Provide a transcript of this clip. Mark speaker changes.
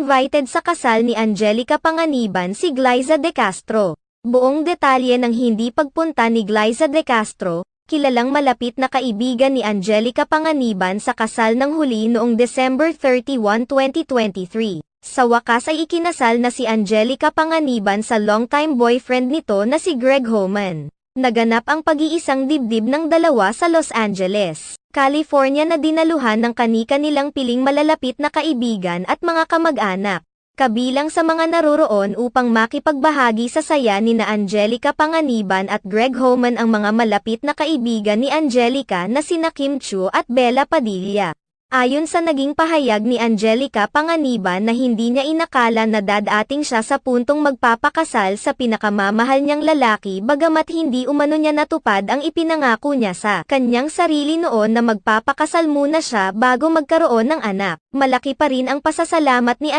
Speaker 1: invited sa kasal ni Angelica Panganiban si Glyza De Castro. Buong detalye ng hindi pagpunta ni Glyza De Castro, kilalang malapit na kaibigan ni Angelica Panganiban sa kasal ng huli noong December 31, 2023. Sa wakas ay ikinasal na si Angelica Panganiban sa longtime boyfriend nito na si Greg Homan. Naganap ang pag-iisang dibdib ng dalawa sa Los Angeles, California na dinaluhan ng kani-kanilang piling malalapit na kaibigan at mga kamag-anak. Kabilang sa mga naroroon upang makipagbahagi sa saya ni na Angelica Panganiban at Greg Homan ang mga malapit na kaibigan ni Angelica na sina Kim Chiu at Bella Padilla. Ayon sa naging pahayag ni Angelica Panganiban na hindi niya inakala na dadating siya sa puntong magpapakasal sa pinakamamahal niyang lalaki bagamat hindi umano niya natupad ang ipinangako niya sa kanyang sarili noon na magpapakasal muna siya bago magkaroon ng anak. Malaki pa rin ang pasasalamat ni